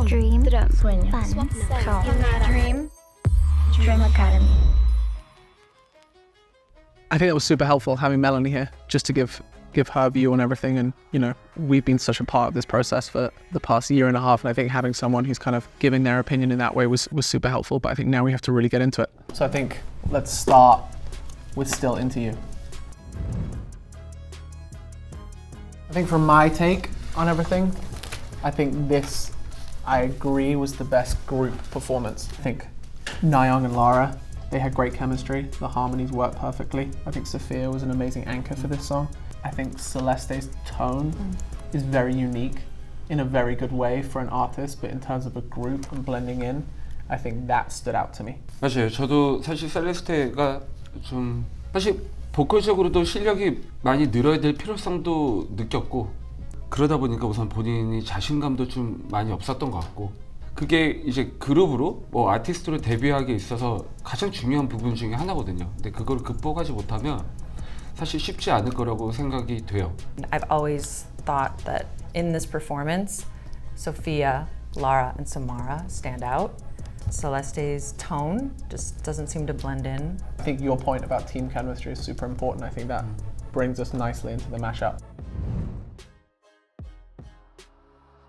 Dream. Sueña. Fun. Show. Dream. Dream Academy. I think it was super helpful having Melanie here, just to give her view on everything. And, you know, we've been such a part of this process for the past year and a half. And I think having someone who's kind of giving their opinion in that way was super helpful. But I think now we have to really get into it. So I think let's start with Still Into You. I think from my take on everything, I think this, I agree, was the best group performance. I think Nayeon and Lara, they had great chemistry. The harmonies worked perfectly. I think Sophia was an amazing anchor for this song. I think Celeste's tone is very unique in a very good way for an artist, but in terms of a group and blending in, I think that stood out to me. 맞아요. 저도 사실 셀레스테가 좀 사실 보컬적으로도 실력이 많이 늘어야 될 필요성도 느꼈고, 그러다 보니까 우선 본인이 자신감도 좀 많이 없었던 것 같고, 그게 이제 그룹으로 뭐 아티스트로 데뷔하기에 있어서 가장 중요한 부분 중에 하나거든요. 근데 그걸 극복하지 못하면 사실 쉽지 않을 거라고 생각이 돼요. I've always thought that in this performance, Sophia, Lara, and Samara stand out. Celeste's tone just doesn't seem to blend in. I think your point about team chemistry is super important. I think that brings us nicely into the mashup.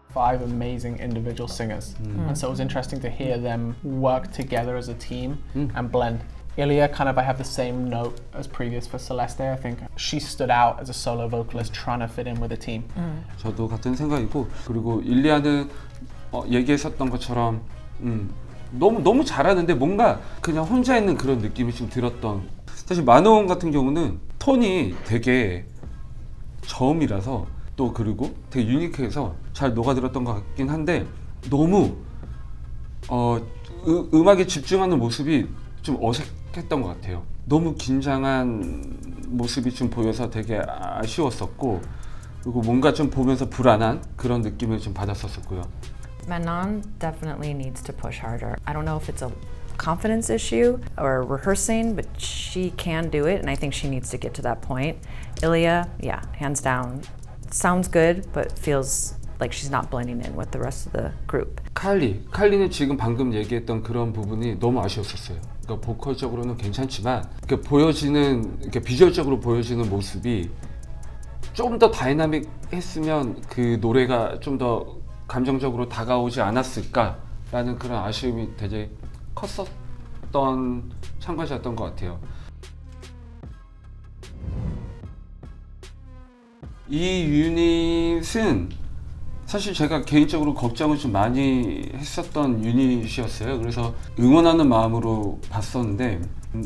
5 amazing individual singers. And so it was interesting to hear them work together as a team and blend. Ilya, kind of, I have the same note as previous for Celeste. I think she stood out as a solo vocalist trying to fit in with a team. 저도 같은 생각이고, 그리고 일리아는 얘기했었던 것처럼 너무 잘하는데 뭔가 그냥 혼자 있는 그런 느낌이 좀 들었던. 사실 마노원 같은 경우는 톤이 되게 저음이라서 또 그리고 되게 유니크해서 잘 녹아들었던 것 같긴 한데, 너무 음악에 집중하는 모습이 좀 어색했던 것 같아요. 너무 긴장한 모습이 좀 보여서 되게 아쉬웠었고, 그리고 뭔가 좀 보면서 불안한 그런 느낌을 좀 받았었고요. Manon definitely needs to push harder. I don't know if it's a confidence issue or rehearsing, but she can do it, and I think she needs to get to that point. Ilya, yeah, hands down, sounds good, but feels like she's not blending in with the rest of the group. 칼리는 지금 방금 얘기했던 그런 부분이 너무 아쉬웠었어요. 그러니까 보컬적으로는 괜찮지만 보여지는 비주얼적으로 보여지는 모습이 좀 더 다이나믹했으면 그 노래가 좀 더 감정적으로 다가오지 않았을까라는 그런 아쉬움이 되게 컸었던 참가자였던 것 같아요. 이 유닛은 사실 제가 개인적으로 걱정을 좀 많이 했었던 유닛이었어요. 그래서 응원하는 마음으로 봤었는데,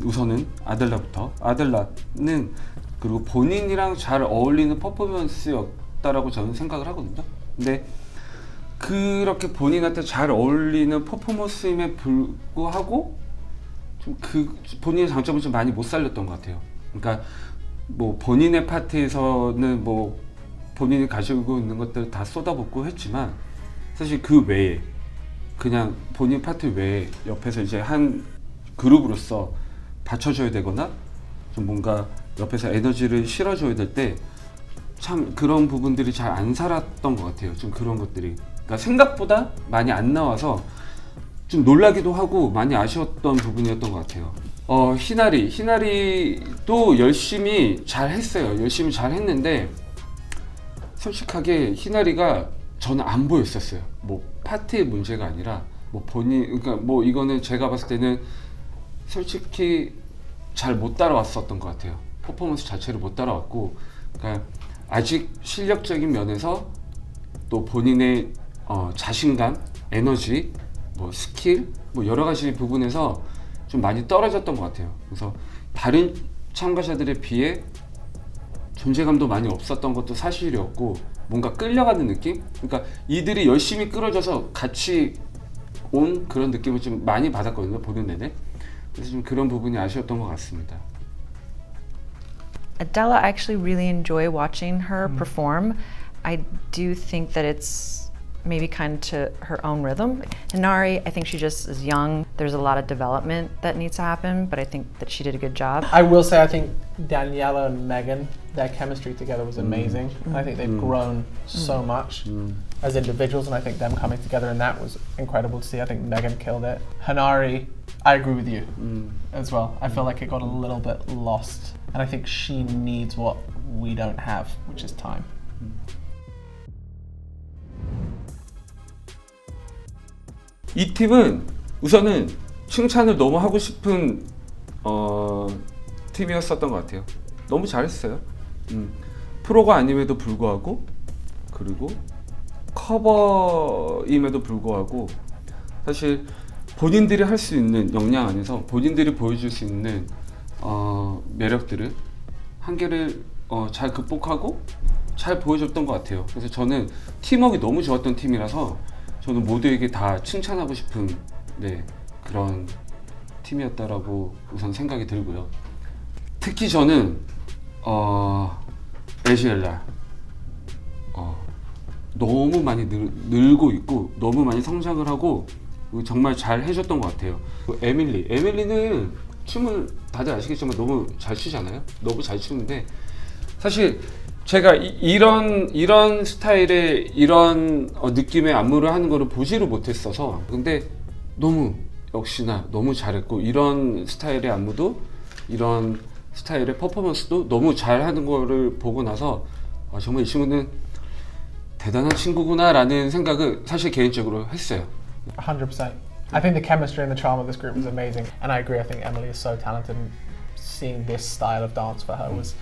우선은 아델라부터. 아델라는 그리고 본인이랑 잘 어울리는 퍼포먼스였다라고 저는 생각을 하거든요. 근데 그렇게 본인한테 잘 어울리는 퍼포먼스임에 불구하고 좀 본인의 장점을 좀 많이 못 살렸던 것 같아요. 그러니까 뭐 본인의 파트에서는 뭐 본인이 가지고 있는 것들 다 쏟아붓고 했지만, 사실 그 외에 그냥 본인 파트 외에 옆에서 이제 한 그룹으로서 받쳐줘야 되거나 좀 뭔가 옆에서 에너지를 실어줘야 될 때 참 그런 부분들이 잘 안 살았던 것 같아요. 좀 그런 것들이, 그러니까 생각보다 많이 안 나와서 좀 놀라기도 하고 많이 아쉬웠던 부분이었던 것 같아요. 희나리도 열심히 잘 했어요. 열심히 잘 했는데, 솔직하게 희나리가 저는 안 보였었어요. 뭐 파트의 문제가 아니라 뭐 그러니까 뭐 이거는 제가 봤을 때는 솔직히 잘 못 따라왔었던 것 같아요. 퍼포먼스 자체를 못 따라왔고, 그러니까 아직 실력적인 면에서 또 본인의 자신감, 에너지, 뭐 스킬, 뭐 여러 가지 부분에서 좀 많이 떨어졌던 것 같아요. 그래서 다른 참가자들에 비해 존재감도 많이 없었던 것도 사실이었고, 뭔가 끌려가는 느낌? 그러니까 이들이 열심히 끌어줘서 같이 온 그런 느낌을 좀 많이 받았거든요, 보는 내내. 그래서 좀 그런 부분이 아쉬웠던 것 같습니다. Adela, I actually really enjoy watching her perform. I do think that it's maybe kind of to her own rhythm. Hinari, I think she just is young. There's a lot of development that needs to happen, but I think that she did a good job. I will say I think Daniela and Megan their chemistry together was amazing. And I think they've grown so much as individuals, and I think them coming together in that was incredible to see. I think Megan killed it. Hanari, I agree with you as well. I feel like it got a little bit lost, and I think she needs what we don't have, which is time. 이 팀은 우선은 칭찬을 너무 하고 싶은 팀이었었던 것 같아요. 너무 잘했어요. 프로가 아님에도 불구하고, 그리고 커버임에도 불구하고, 사실 본인들이 할 수 있는 역량 안에서 본인들이 보여줄 수 있는 매력들을, 한계를 잘 극복하고 잘 보여줬던 것 같아요. 그래서 저는 팀워크가 너무 좋았던 팀이라서 저는 모두에게 다 칭찬하고 싶은 그런 팀이었다라고 우선 생각이 들고요. 특히 저는 에지엘라 너무 많이 늘고 있고 너무 많이 성장을 하고 정말 잘 해줬던 것 같아요. 에밀리는 춤을 다들 아시겠지만 너무 잘 추잖아요. 너무 잘 추는데 사실 제가 이런 스타일의 이런 느낌의 안무를 하는 거를 보지를 못했어서, 근데 너무 역시나 너무 잘했고, 이런 스타일의 안무도 이런 스타일의 퍼포먼스도 너무 잘하는 거를 보고 나서 정말 이 친구는 대단한 친구구나 라는 생각을 사실 개인적으로 했어요. 100%. I think the chemistry and the charm of this group was amazing, and I agree. I think Emily is so talented, and seeing this style of dance for her was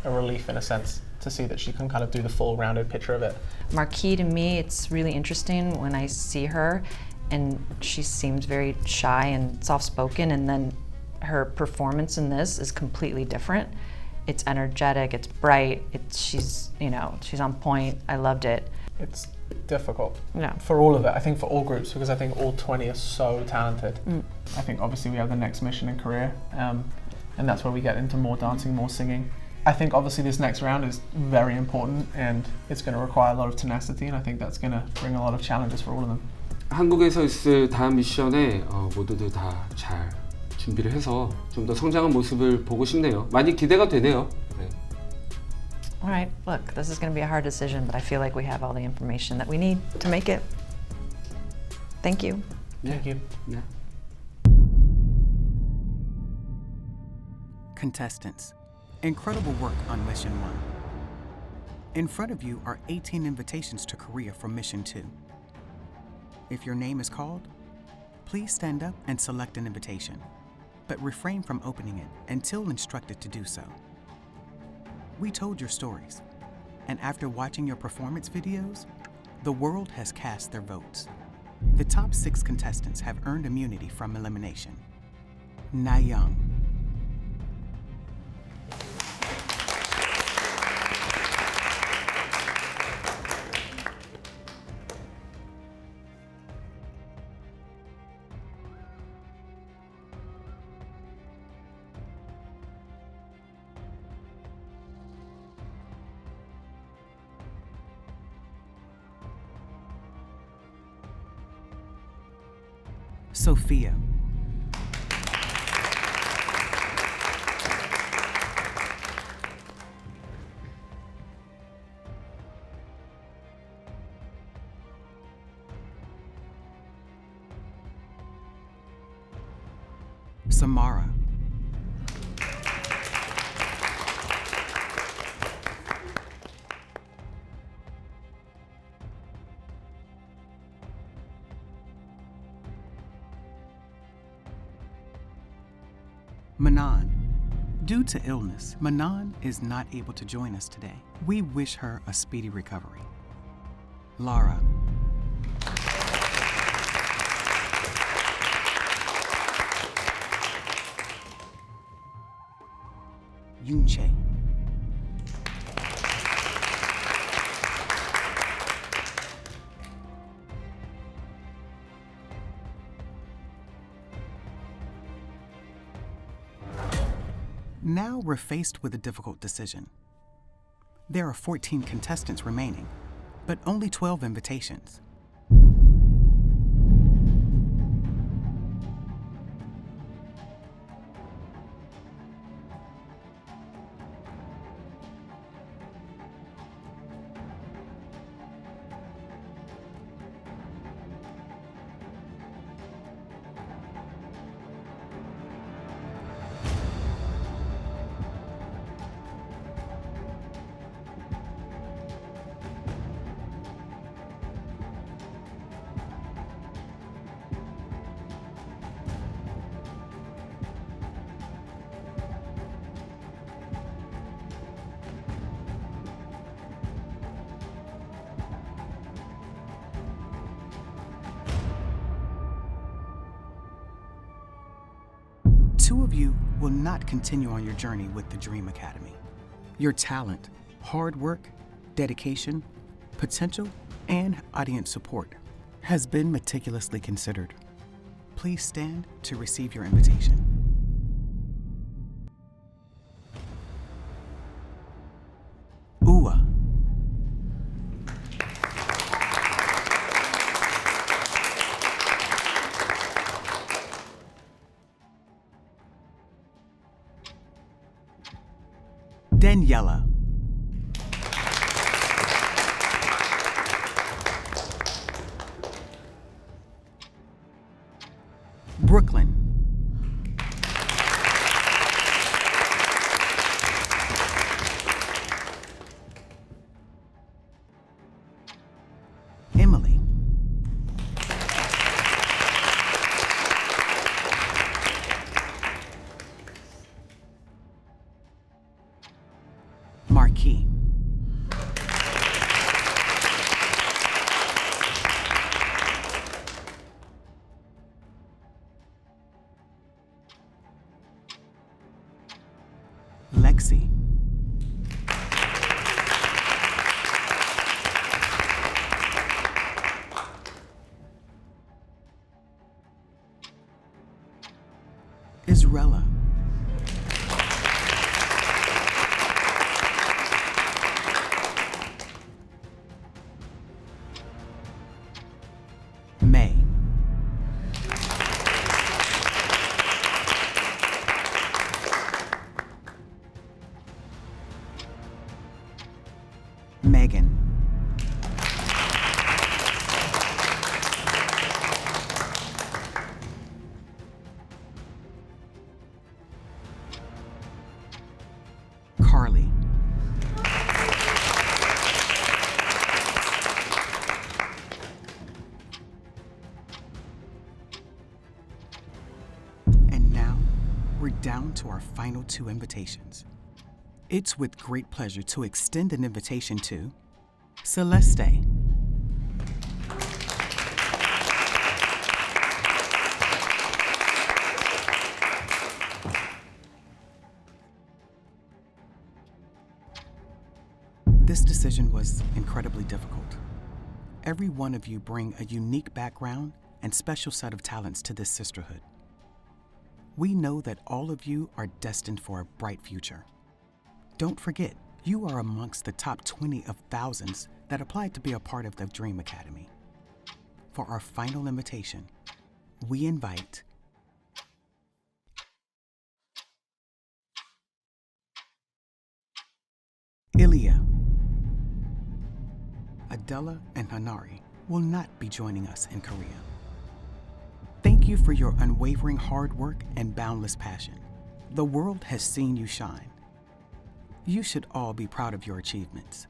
a relief in a sense, to see that she can kind of do the full rounded picture of it. Marquis, to me, it's really interesting when I see her, and she seems very shy and soft-spoken, and then her performance in this is completely different. It's energetic, it's bright, she's on point. I loved it. It's difficult for all of it. I think for all groups, because I think all 20 are so talented. I think obviously we have the next mission in Korea, and that's where we get into more dancing, more singing. I think obviously this next round is very important, and it's going to require a lot of tenacity, and I think that's going to bring a lot of challenges for all of them. 한국에서 있을 다음 미션에 모두들 다 잘 준비를 해서 좀 더 성장한 모습을 보고 싶네요. 많이 기대가 되네요. 네. All right, look, this is going to be a hard decision, but I feel like we have all the information that we need to make it. Thank you. Thank you. Yeah. Contestants, incredible work on Mission 1. In front of you are 18 invitations to Korea from Mission 2. If your name is called, please stand up and select an invitation, but refrain from opening it until instructed to do so. We told your stories, and after watching your performance videos, the world has cast their votes. The top 6 contestants have earned immunity from elimination. Na Young, Sophia, Samara, Manan. Due to illness, Manan is not able to join us today. We wish her a speedy recovery. Lara, Yoonchae, Now we're faced with a difficult decision. There are 14 contestants remaining, but only 12 invitations. 2 of you will not continue on your journey with the Dream Academy. Your talent, hard work, dedication, potential, and audience support has been meticulously considered. Please stand to receive your invitation. Ua. Daniela. Brooklyn. Emily. Marquis. Lexi. Israela. May. Megan. Carly. And now, we're down to our final 2 invitations. It's with great pleasure to extend an invitation to Celeste. This decision was incredibly difficult. Every one of you bring a unique background and special set of talents to this sisterhood. We know that all of you are destined for a bright future. Don't forget, you are amongst the top 20 of thousands that applied to be a part of the Dream Academy. For our final invitation, we invite Ilya. Adela and Hanari will not be joining us in Korea. Thank you for your unwavering hard work and boundless passion. The world has seen you shine. You should all be proud of your achievements.